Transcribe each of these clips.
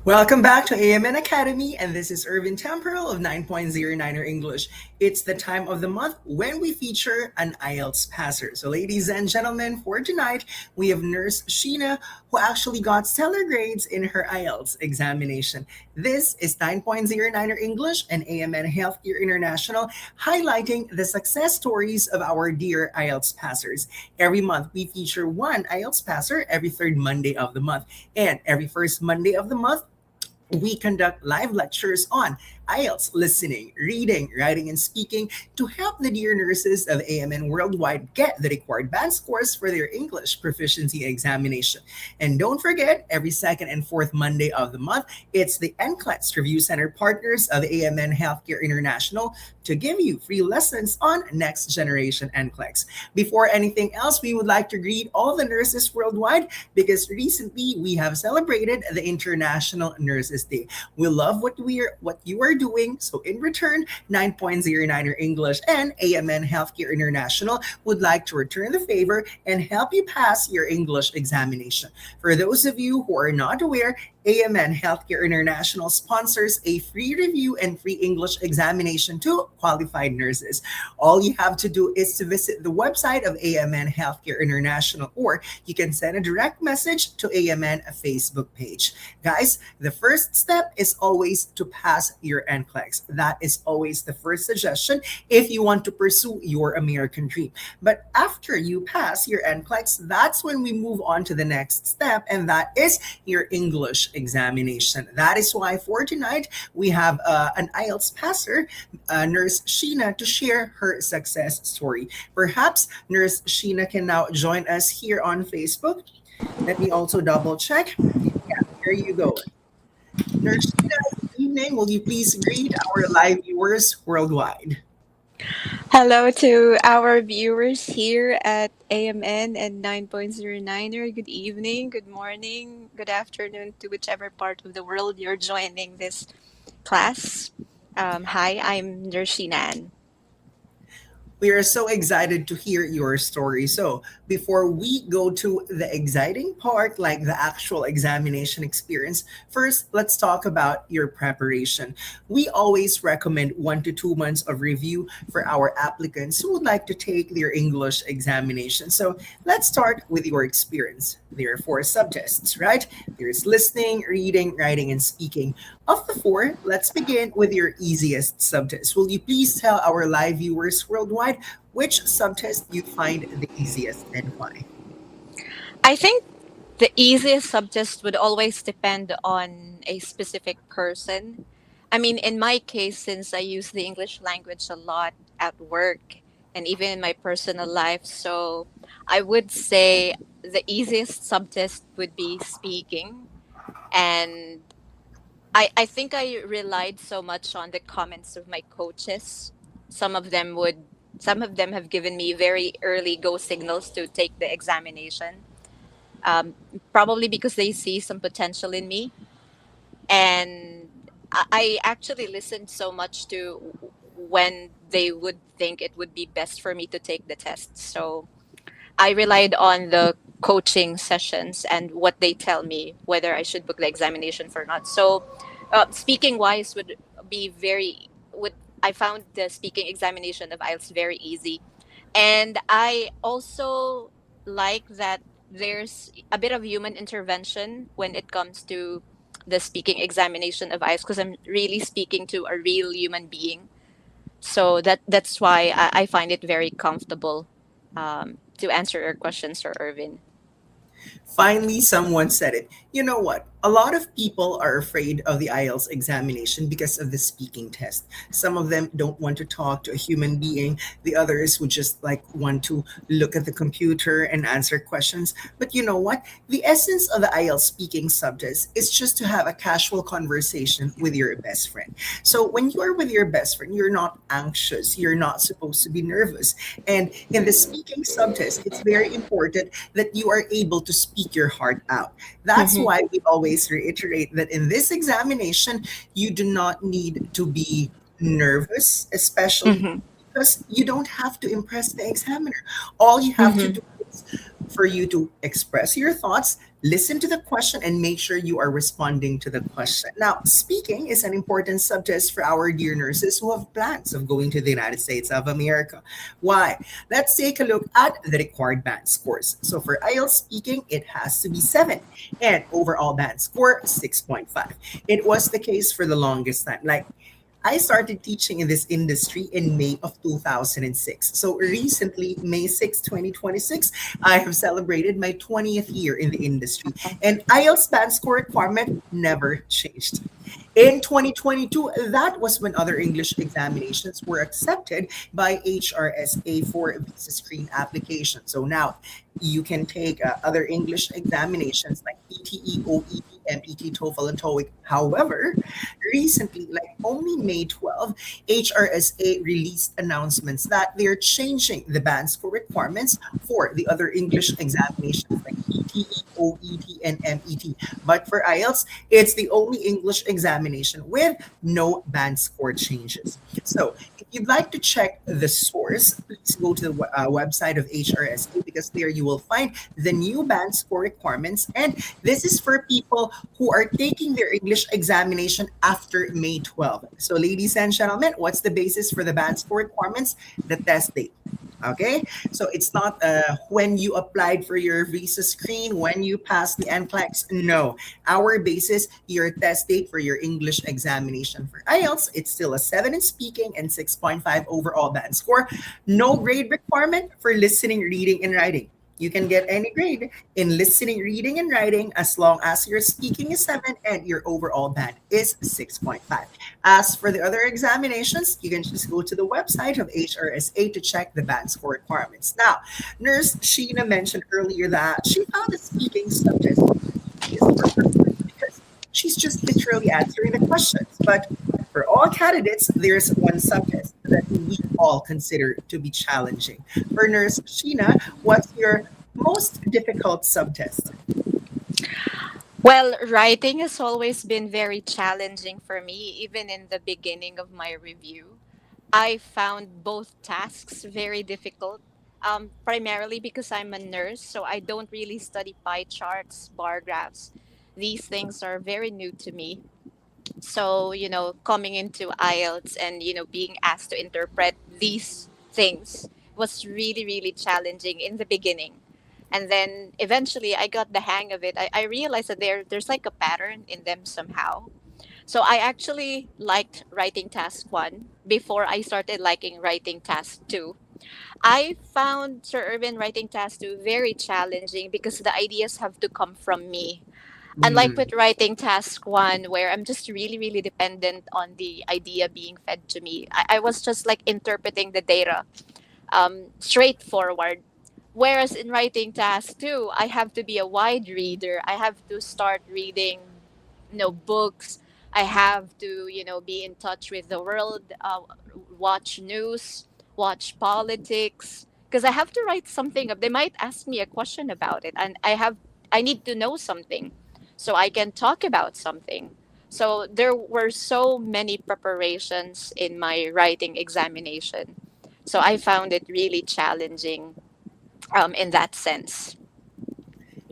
Welcome back to AMN Academy, and this is Ervin Temporal of 9.09er English. It's the time of the month when we feature an IELTS passer. So, ladies and gentlemen, for tonight, we have Nurse Sheena, who actually got stellar grades in her IELTS examination. This is 9.09er English and AMN Healthcare International, highlighting the success stories of our dear IELTS passers. Every month, we feature one IELTS passer every third Monday of the month. And every first Monday of the month, we conduct live lectures on IELTS listening, reading, writing, and speaking to help the dear nurses of AMN worldwide get the required band scores for their English proficiency examination. And don't forget, every second and fourth Monday of the month, it's the NCLEX Review Center partners of AMN Healthcare International to give you free lessons on next generation NCLEX. Before anything else, we would like to greet all the nurses worldwide because recently we have celebrated the International Nurses Day. We love what you are doing. So in return, 9.09er English and AMN Healthcare International would like to return the favor and help you pass your English examination. For those of you who are not aware, AMN Healthcare International sponsors a free review and free English examination to qualified nurses. All you have to do is to visit the website of AMN Healthcare International, or you can send a direct message to AMN Facebook page. Guys, the first step is always to pass your NCLEX. That is always the first suggestion if you want to pursue your American dream. But after you pass your NCLEX, that's when we move on to the next step, and that is your English examination. That is why for tonight we have an IELTS passer, Nurse Sheena, to share her success story. Perhaps Nurse Sheena can now join us here on Facebook. Let me also double check. Yeah, there you go. Nurse Sheena, good evening. Will you please greet our live viewers worldwide? Hello to our viewers here at AMN and 9.09er. Good evening, good morning, good afternoon to whichever part of the world you're joining this class. Hi, I'm Nurse Sheena. We are so excited to hear your story. So, before we go to the exciting part, like the actual examination experience, first, let's talk about your preparation. We always recommend 1 to 2 months of review for our applicants who would like to take their English examination. So, let's start with your experience. There are four subtests, right? There's listening, reading, writing, and speaking. Of the four, let's begin with your easiest subtest. Will you please tell our live viewers worldwide which subtest you find the easiest and why? I think the easiest subject would always depend on a specific person. I mean, in my case, since I use the English language a lot at work and even in my personal life, so I would say the easiest subject would be speaking. And I think I relied so much on the comments of my coaches. Some of them would, some of them have given me very early go signals to take the examination, um, probably because they see some potential in me. And I actually listened so much to when they would think it would be best for me to take the test. So I relied on the coaching sessions and what they tell me whether I should book the examination or not. So, speaking wise would be very would I found the speaking examination of IELTS very easy, and I also like that there's a bit of human intervention when it comes to the speaking examination of IELTS because I'm really speaking to a real human being, so that's why I find it very comfortable, to answer your question, Sir Irvin. Finally, someone said it. You know what? A lot of people are afraid of the IELTS examination because of the speaking test. Some of them don't want to talk to a human being. The others would just like want to look at the computer and answer questions. But you know what? The essence of the IELTS speaking subtest is just to have a casual conversation with your best friend. So when you are with your best friend, you're not anxious. You're not supposed to be nervous. And in the speaking subtest, it's very important that you are able to speak your heart out. That's Mm-hmm. why we always reiterate that in this examination, you do not need to be nervous, especially Mm-hmm. because you don't have to impress the examiner. All you have to Mm-hmm. do is for you to express your thoughts, listen to the question, and make sure you are responding to the question. Now, speaking is an important subject for our dear nurses who have plans of going to the United States of America. Why? Let's take a look at the required band scores. So for IELTS speaking, it has to be 7, and overall band score 6.5. It was the case for the longest time. Like, I started teaching in this industry in May of 2006. So recently, May 6, 2026, I have celebrated my 20th year in the industry. And IELTS band score requirement never changed. In 2022, that was when other English examinations were accepted by HRSA for visa screen application. So now you can take other English examinations like PTE, OET, MPT, TOEFL, and TOEIC. However, recently, like only May 12, HRSA released announcements that they're changing the band score requirements for the other English examinations like PTE, OET, and MET. But for IELTS, it's the only English examination with no band score changes. So if you'd like to check the source, please go to the website of HRSA because there you will find the new band score requirements. And this is for people who are taking their English examination after May 12. So ladies and gentlemen, what's the basis for the band score requirements? The test date. Okay, so it's not when you applied for your visa screen, when you passed the NCLEX. No, our basis, your test date for your English examination for IELTS, it's still a 7 in speaking and 6.5 overall band score. No grade requirement for listening, reading, and writing. You can get any grade in listening, reading, and writing as long as your speaking is 7 and your overall band is 6.5. As for the other examinations, you can just go to the website of HRSA to check the band score requirements. Now, Nurse Sheena mentioned earlier that she found the speaking subject easiest for her because she's just literally answering the questions. But for all candidates, there's one subject that we all consider to be challenging. For Nurse Sheena, what's your most difficult subtest? Well, writing has always been very challenging for me, even in the beginning of my review. I found both tasks very difficult, primarily because I'm a nurse, so I don't really study pie charts, bar graphs. These things are very new to me. So, coming into IELTS and, being asked to interpret these things was really, really challenging in the beginning. And then eventually I got the hang of it. I realized that there's like a pattern in them somehow. So I actually liked writing task one before I started liking writing task two. I found Sir Irvin writing task two very challenging because the ideas have to come from me. Unlike Hmm. with writing task one, where I'm just really, really dependent on the idea being fed to me, I was just like interpreting the data straightforward. Whereas in writing task two, I have to be a wide reader. I have to start reading, books. I have to, be in touch with the world, watch news, watch politics, because I have to write something up. They might ask me a question about it, and I need to know something, so I can talk about something. So there were so many preparations in my writing examination. So I found it really challenging in that sense.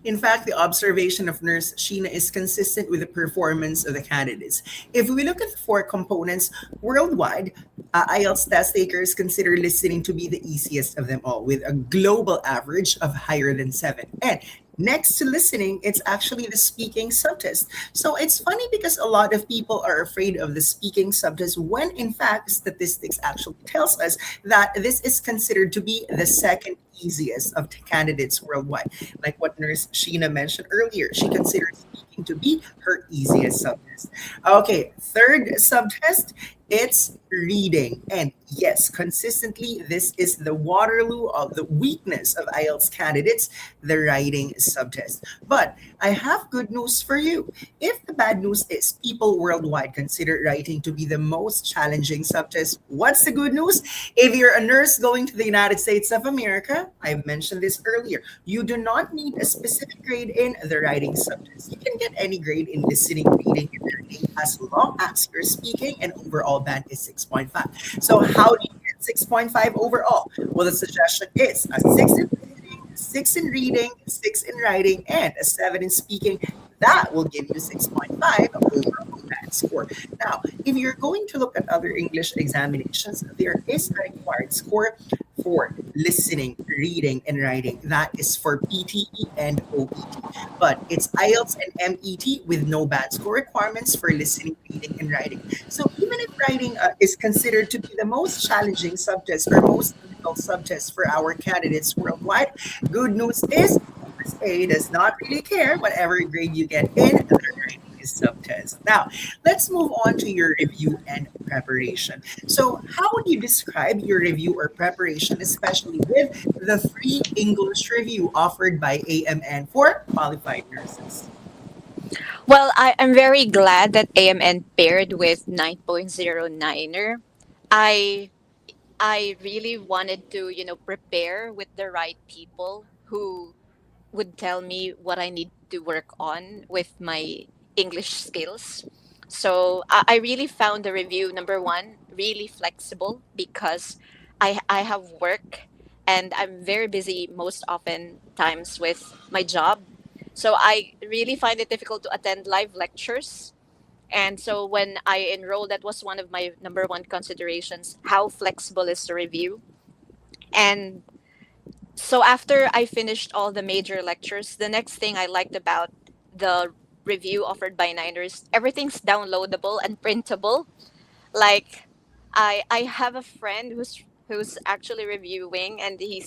In fact, the observation of Nurse Sheena is consistent with the performance of the candidates. If we look at the four components worldwide, IELTS test takers consider listening to be the easiest of them all, with a global average of higher than 7. And next to listening, it's actually the speaking subtest. So it's funny because a lot of people are afraid of the speaking subtest when in fact statistics actually tells us that this is considered to be the second easiest of the candidates worldwide. Like what Nurse Sheena mentioned earlier, she considers speaking to be her easiest subtest. Okay, third subtest, it's reading. And yes, consistently, this is the Waterloo of the weakness of IELTS candidates, the writing subtest. But I have good news for you. If the bad news is people worldwide consider writing to be the most challenging subtest, what's the good news? If you're a nurse going to the United States of America, I mentioned this earlier, you do not need a specific grade in the writing subjects. You can get any grade in listening, reading, and writing as long as you're speaking and overall band is 6.5. So how do you get 6.5 overall? Well, the suggestion is a 6 in listening, 6 in reading, 6 in writing, and a 7 in speaking. That will give you 6.5 overall band score. Now, if you're going to look at other English examinations, there is a required score for listening, reading, and writing. That is for PTE and OET. But it's IELTS and MET with no band score requirements for listening, reading, and writing. So even if writing is considered to be the most challenging subjects or most difficult subjects for our candidates worldwide, good news is USA does not really care whatever grade you get in their writing is subtest. Now, let's move on to your review and preparation. So, how would you describe your review or preparation, especially with the free English review offered by AMN for qualified nurses? Well, I'm very glad that AMN paired with 9.09er. I I really wanted to, prepare with the right people who would tell me what I need to work on with my English skills. So I really found the review number one really flexible because I have work and I'm very busy most often times with my job. So I really find it difficult to attend live lectures. And so when I enrolled, that was one of my number one considerations. How flexible is the review? And so after I finished all the major lectures, the next thing I liked about the review offered by Niners, everything's downloadable and printable. Like I have a friend who's actually reviewing and he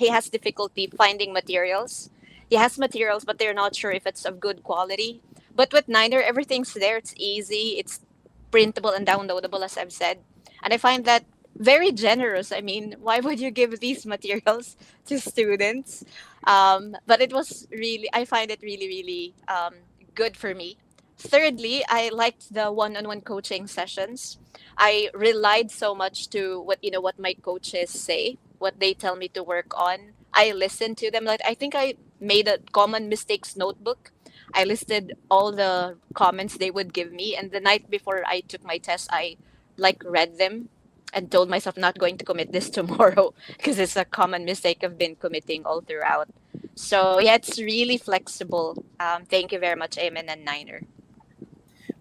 has difficulty finding materials. He has materials but they're not sure if it's of good quality. But with Niner everything's there, it's easy, it's printable and downloadable as I've said. And I find that very generous. I mean, why would you give these materials to students? But it was really, I find it really, really good for me. Thirdly, I liked the one-on-one coaching sessions. I relied so much to what my coaches say, what they tell me to work on. I listened to them. Like I think I made a common mistakes notebook. I listed all the comments they would give me, and the night before I took my test, I like read them and told myself not going to commit this tomorrow because it's a common mistake I've been committing all throughout. So yeah, it's really flexible. Thank you very much, Amen and Niner.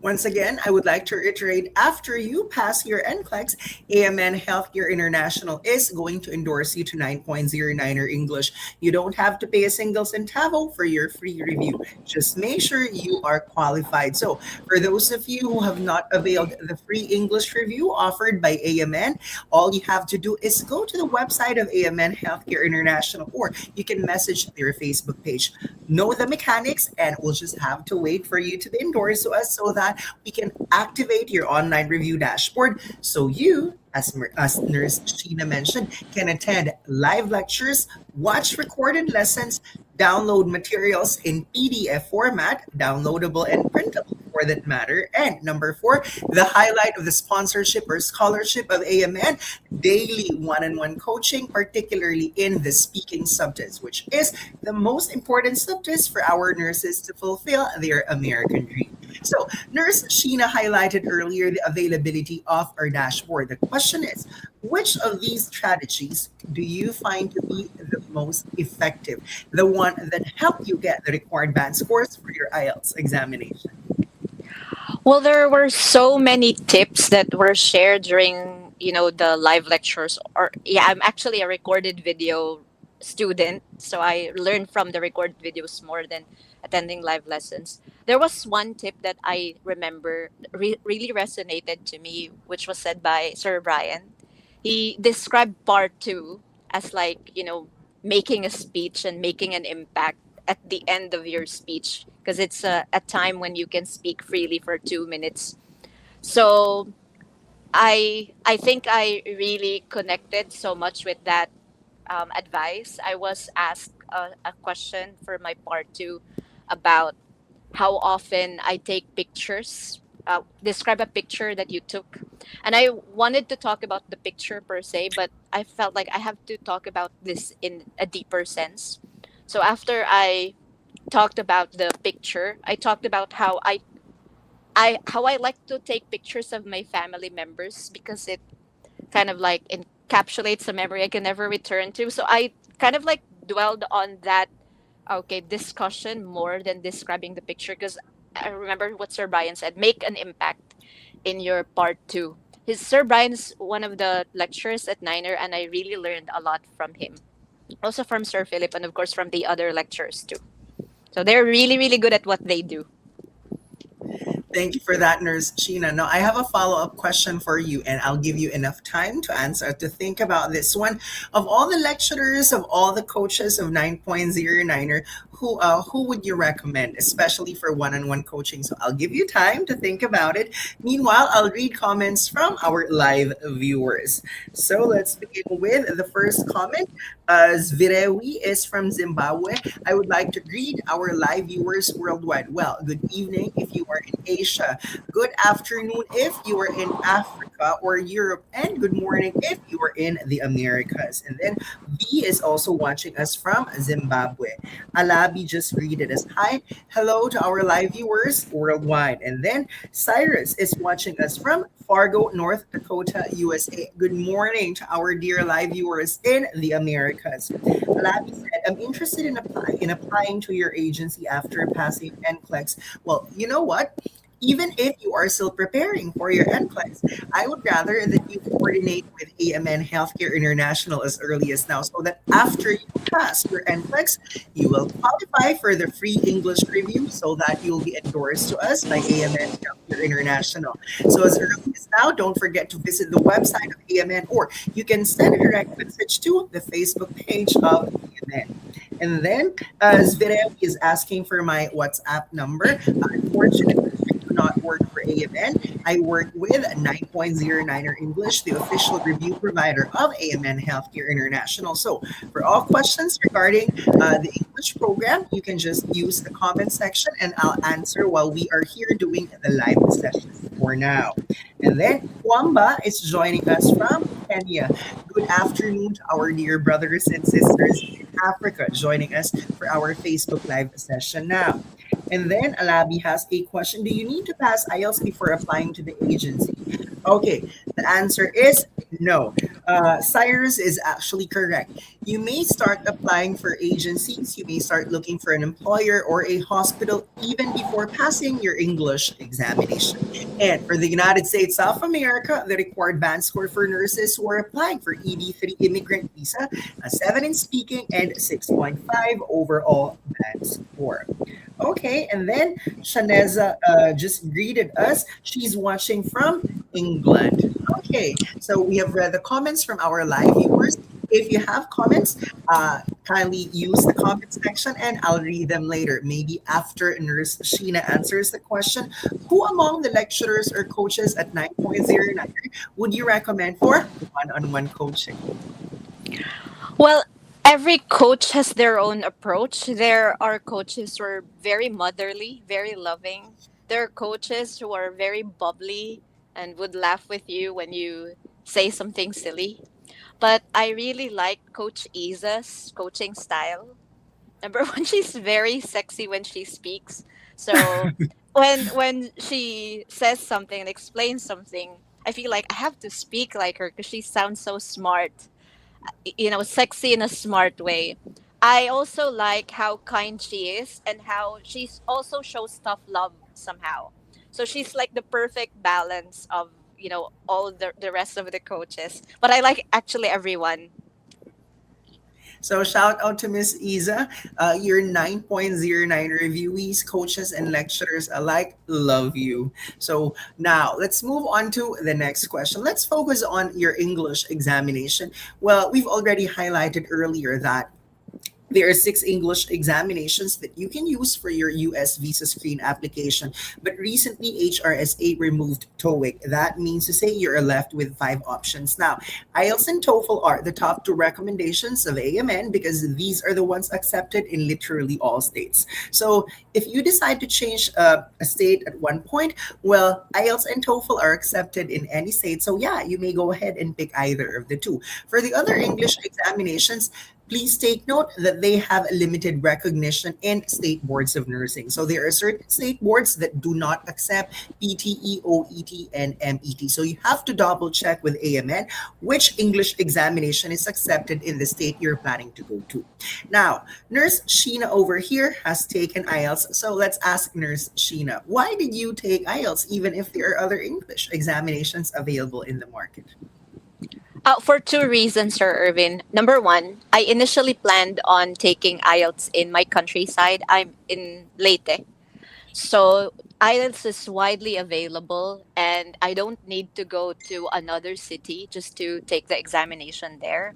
Once again, I would like to reiterate after you pass your NCLEX, AMN Healthcare International is going to endorse you to 9.09er English. You don't have to pay a single centavo for your free review. Just make sure you are qualified. So, for those of you who have not availed the free English review offered by AMN, all you have to do is go to the website of AMN Healthcare International or you can message their Facebook page. Know the mechanics, and we'll just have to wait for you to be endorsed to us so that we can activate your online review dashboard so you, as Nurse Sheena mentioned, can attend live lectures, watch recorded lessons, download materials in PDF format, downloadable and printable for that matter. And number four, the highlight of the sponsorship or scholarship of AMN, daily one-on-one coaching, particularly in the speaking subjects, which is the most important subjects for our nurses to fulfill their American dream. So, Nurse Sheena highlighted earlier the availability of our dashboard. The question is, which of these strategies do you find to be the most effective? The one that helped you get the required band scores for your IELTS examination? Well, there were so many tips that were shared during, the live lectures. Or yeah, I'm actually a recorded video student, so I learned from the recorded videos more than attending live lessons. There was one tip that I remember really resonated to me, which was said by Sir Brian. He described part two as like, making a speech and making an impact at the end of your speech because it's a time when you can speak freely for 2 minutes. So I think I really connected so much with that advice. I was asked a question for my part two about how often I take pictures. Describe a picture that you took. And I wanted to talk about the picture per se, but I felt like I have to talk about this in a deeper sense. So after I talked about the picture, I talked about how I like to take pictures of my family members because it kind of like encapsulates a memory I can never return to. So I kind of like dwelled on that, okay, discussion more than describing the picture, because I remember what Sir Brian said, make an impact in your part two. His Sir Brian's one of the lecturers at Niner, and I really learned a lot from him. Also from Sir Philip, and of course from the other lecturers too. So they're really, really good at what they do. Thank you for that, Nurse Sheena. Now, I have a follow up question for you, and I'll give you enough time to answer, to think about this one. Of all the lecturers, of all the coaches of 9.09er, who would you recommend, especially for one on one coaching? So I'll give you time to think about it. Meanwhile, I'll read comments from our live viewers. So let's begin with the first comment. Zvirewi is from Zimbabwe. I would like to greet our live viewers worldwide. Well, good evening if you are in Asia. Good afternoon if you are in Africa or Europe. And good morning if you are in the Americas. And then V is also watching us from Zimbabwe. Alabi just greeted us. Hi. Hello to our live viewers worldwide. And then Cyrus is watching us from Fargo, North Dakota, USA. Good morning to our dear live viewers in the Americas. Alabi said, I'm interested in applying to your agency after passing NCLEX. Well, you know what? Even if you are still preparing for your NCLEX, I would rather that you coordinate with AMN Healthcare International as early as now so that after you pass your NCLEX, you will qualify for the free English review so that you'll be endorsed to us by AMN Healthcare International. So as early as now, don't forget to visit the website of AMN, or you can send a direct message to the Facebook page of AMN. And then Zverev is asking for my WhatsApp number. Unfortunately, not work for AMN. I work with 9.09er English, the official review provider of AMN Healthcare International. So for all questions regarding the English program, you can just use the comment section and I'll answer while we are here doing the live session for now. And then Wamba is joining us from Kenya. Good afternoon to our dear brothers and sisters in Africa joining us for our Facebook live session now. And then Alabi has a question. Do you need to pass IELTS before applying to the agency? Okay, the answer is no. Cyrus is actually correct. You may start applying for agencies, you may start looking for an employer or a hospital even before passing your English examination. And for the United States of America, the required band score for nurses who are applying for EB3 immigrant visa, a 7 in speaking and 6.5 overall band score. Okay, and then Shaneza just greeted us. She's watching from England. Okay, so we have read the comments from our live viewers. If you have comments, kindly use the comment section and I'll read them later, maybe after Nurse Sheena answers the question. Who among the lecturers or coaches at 9.09 would you recommend for one on one coaching? Well, every coach has their own approach. There are coaches who are very motherly, very loving. There are coaches who are very bubbly and would laugh with you when you say something silly. But I really like Coach Isa's coaching style. Number one, she's very sexy when she speaks. So when she says something and explains something, I feel like I have to speak like her because she sounds so smart, sexy in a smart way. I also like how kind she is and how she's also shows tough love somehow. So she's like the perfect balance of, all the rest of the coaches. But I like actually everyone. So shout out to Miss Isa. Your 9.09 reviewees, coaches, and lecturers alike love you. So now let's move on to the next question. Let's focus on your English examination. Well, we've already highlighted earlier that there are 6 English examinations that you can use for your US visa screen application. But recently, HRSA removed TOEIC. That means to say you're left with 5 options. Now, IELTS and TOEFL are the top 2 recommendations of AMN because these are the ones accepted in literally all states. So if you decide to change a state at one point, well, IELTS and TOEFL are accepted in any state. So yeah, you may go ahead and pick either of the two. For the other English examinations, Please take note that they have limited recognition in state boards of nursing. So there are certain state boards that do not accept PTE, OET, and MET. So you have to double check with AMN which English examination is accepted in the state you're planning to go to. Now, Nurse Sheena over here has taken IELTS. So let's ask Nurse Sheena, why did you take IELTS even if there are other English examinations available in the market? For two reasons, Sir Irvin. Number one, I initially planned on taking IELTS in my countryside. I'm in Leyte. So IELTS is widely available, and I don't need to go to another city just to take the examination there.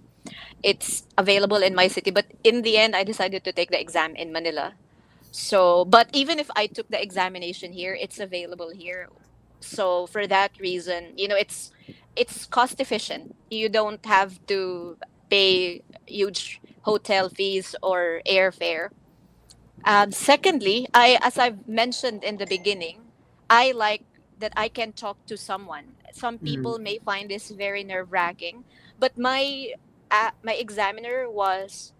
It's available in my city, but in the end, I decided to take the exam in Manila. So, but even if I took the examination here, it's available here. So for that reason, it's cost efficient. You don't have to pay huge hotel fees or airfare. Secondly, as I've mentioned in the beginning, I like that I can talk to someone. Some Mm, people may find this very nerve wracking, but my examiner was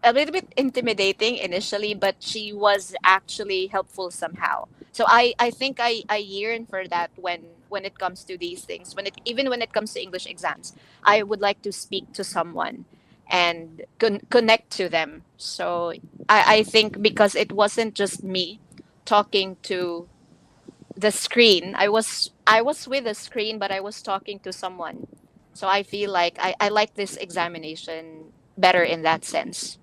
a little bit intimidating initially, but she was actually helpful somehow. So I think I yearn for that when it comes to these things. Even when it comes to English exams, I would like to speak to someone and connect to them. So I think because it wasn't just me talking to the screen, I was with the screen, but I was talking to someone. So I feel like I like this examination better in that sense.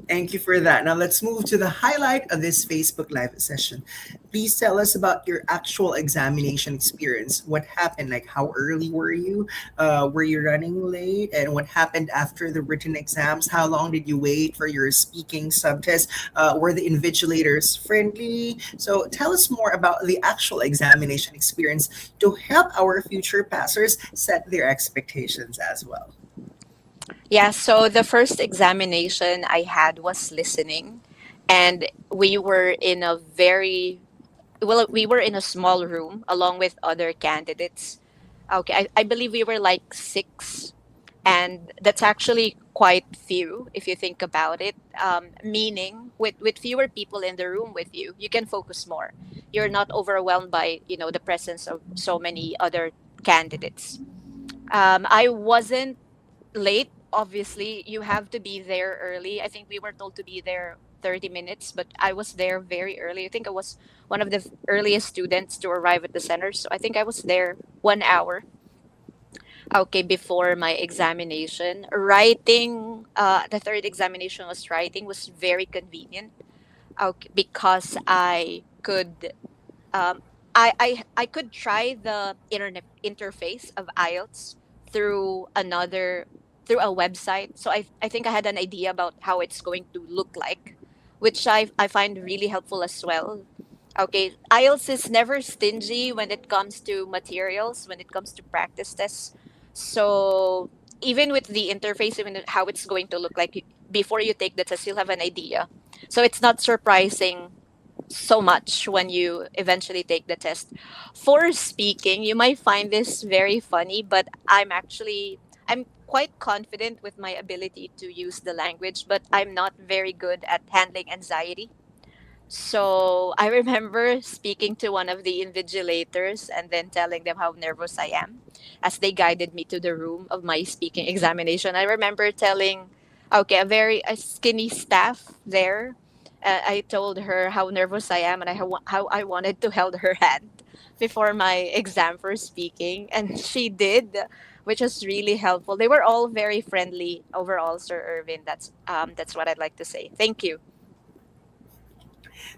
thank you for that. Now let's move to the highlight of this Facebook Live session. Please tell us about your actual examination experience. What happened? Like, how early were you? Were you running late? And what happened after the written exams? How long did you wait for your speaking subtest? Were the invigilators friendly? So tell us more about the actual examination experience to help our future passers set their expectations as well. Yeah, so the first examination I had was listening, and we were in a small room along with other candidates. Okay, I believe we were like six, and that's actually quite few if you think about it. Meaning, with fewer people in the room with you, you can focus more. You're not overwhelmed by the presence of so many other candidates. I wasn't late. Obviously, you have to be there early. I think we were told to be there 30 minutes, but I was there very early. I think I was one of the earliest students to arrive at the center. So I think I was there 1 hour, okay, before my examination. Writing, the third examination was very convenient, okay, because um, I could try the internet interface of IELTS through through a website. So I think I had an idea about how it's going to look like, which I find really helpful as well. Okay, IELTS is never stingy when it comes to materials, when it comes to practice tests. So even with the interface, even how it's going to look like before you take the test, you'll have an idea. So it's not surprising so much when you eventually take the test. For speaking, you might find this very funny, but I'm quite confident with my ability to use the language, but I'm not very good at handling anxiety. So I remember speaking to one of the invigilators and then telling them how nervous I am as they guided me to the room of my speaking examination. I remember telling, okay, a skinny staff there. I told her how nervous I am and how I wanted to hold her hand before my exam for speaking, and she did, which was really helpful. They were all very friendly overall, Sir Irvin. That's what I'd like to say. Thank you.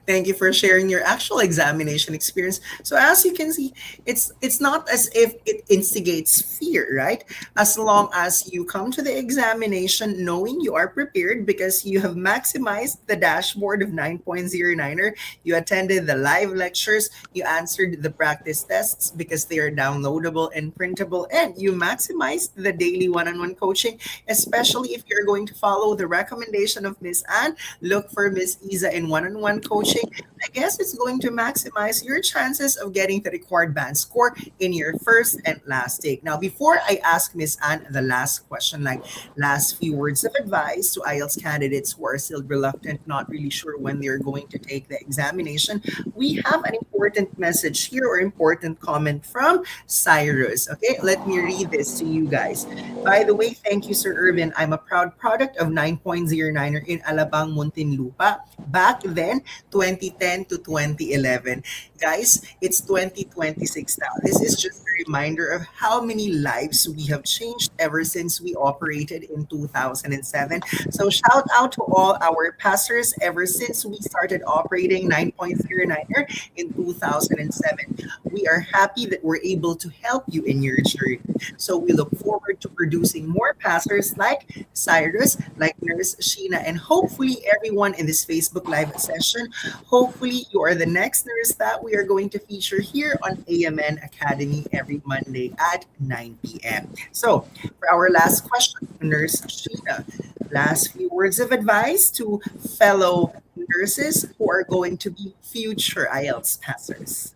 Thank you for sharing your actual examination experience. So as you can see, it's not as if it instigates fear, right? As long as you come to the examination knowing you are prepared because you have maximized the dashboard of 9.09er, you attended the live lectures, you answered the practice tests because they are downloadable and printable, and you maximized the daily one-on-one coaching, especially if you're going to follow the recommendation of Miss Anne. Look for Miss Isa in one-on-one coaching, I guess it's going to maximize your chances of getting the required band score in your first and last take. Now, before I ask Miss Anne the last question, like last few words of advice to IELTS candidates who are still reluctant, not really sure when they're going to take the examination, we have an important message here or important comment from Cyrus. Okay, let me read this to you guys. By the way, thank you, Sir Ervin. I'm a proud product of 9.09er in Alabang, Muntinlupa. Back then, 2010 to 2011. Guys, it's 2026 now. This is just a reminder of how many lives we have changed ever since we operated in 2007. So shout out to all our pastors ever since we started operating 9.09er in 2007. We are happy that we're able to help you in your journey. So we look forward to producing more pastors like Cyrus, like Nurse Sheena, and hopefully everyone in this Facebook Live session. Hopefully you are the next nurse that we are going to feature here on AMN Academy every Monday at 9 p.m. So for our last question, Nurse Sheena, last few words of advice to fellow nurses who are going to be future IELTS passers.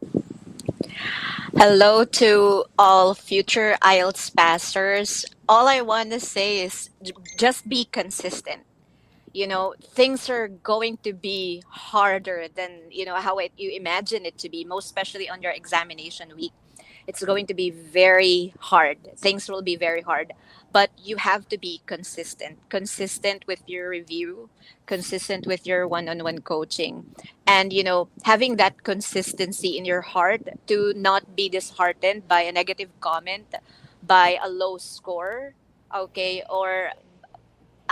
Hello to all future IELTS passers. All I want to say is just be consistent. Things are going to be harder than how you imagine it to be, most especially on your examination week. It's going to be very hard. Things will be very hard, but you have to be consistent with your review, consistent with your one-on-one coaching, and having that consistency in your heart to not be disheartened by a negative comment, by a low score, okay, or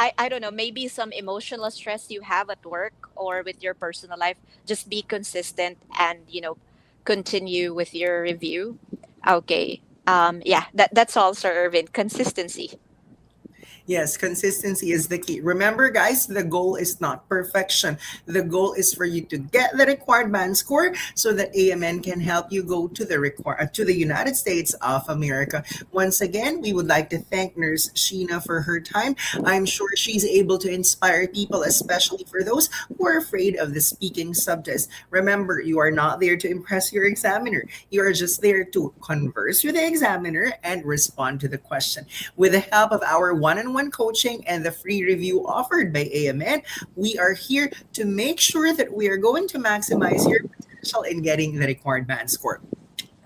I don't know, maybe some emotional stress you have at work or with your personal life. Just be consistent and, continue with your review. Okay. Yeah, that's all, Sir Irvin. Consistency. Yes, consistency is the key. Remember, guys, the goal is not perfection. The goal is for you to get the required band score so that AMN can help you go to the United States of America. Once again, we would like to thank Nurse Sheena for her time. I'm sure she's able to inspire people, especially for those who are afraid of the speaking subtest. Remember, you are not there to impress your examiner. You are just there to converse with the examiner and respond to the question. With the help of our one-on-one coaching and the free review offered by AMN, we are here to make sure that we are going to maximize your potential in getting the required band score.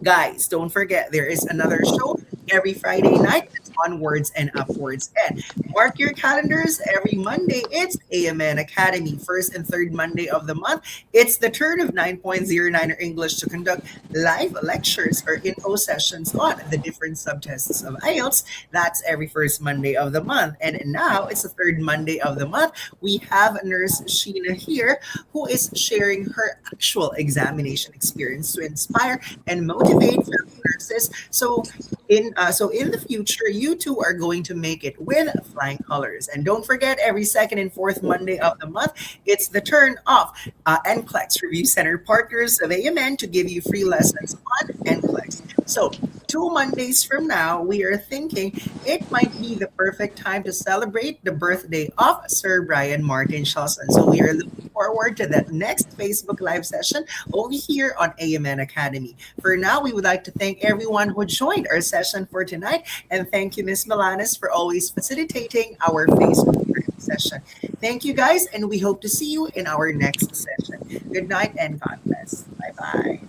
Guys, don't forget there is another show every Friday night. It's onwards and upwards. And mark your calendars every Monday. It's AMN Academy, first and third Monday of the month. It's the turn of 9.09er English to conduct live lectures or info sessions on the different subtests of IELTS. That's every first Monday of the month. And now it's the third Monday of the month. We have Nurse Sheena here who is sharing her actual examination experience to inspire and motivate fellow nurses. So in the future, you two are going to make it with flying colors. And don't forget, every second and fourth Monday of the month, it's the turn of NCLEX Review Center partners of AMN to give you free lessons on NCLEX. So 2 Mondays from now, we are thinking it might be the perfect time to celebrate the birthday of Sir Brian Martin Shelson. So we are looking forward to that next Facebook Live session over here on AMN Academy. For now, we would like to thank everyone who joined our session for tonight. And thank you, Ms. Milanes, for always facilitating our Facebook Live session. Thank you, guys, and we hope to see you in our next session. Good night and God bless. Bye bye.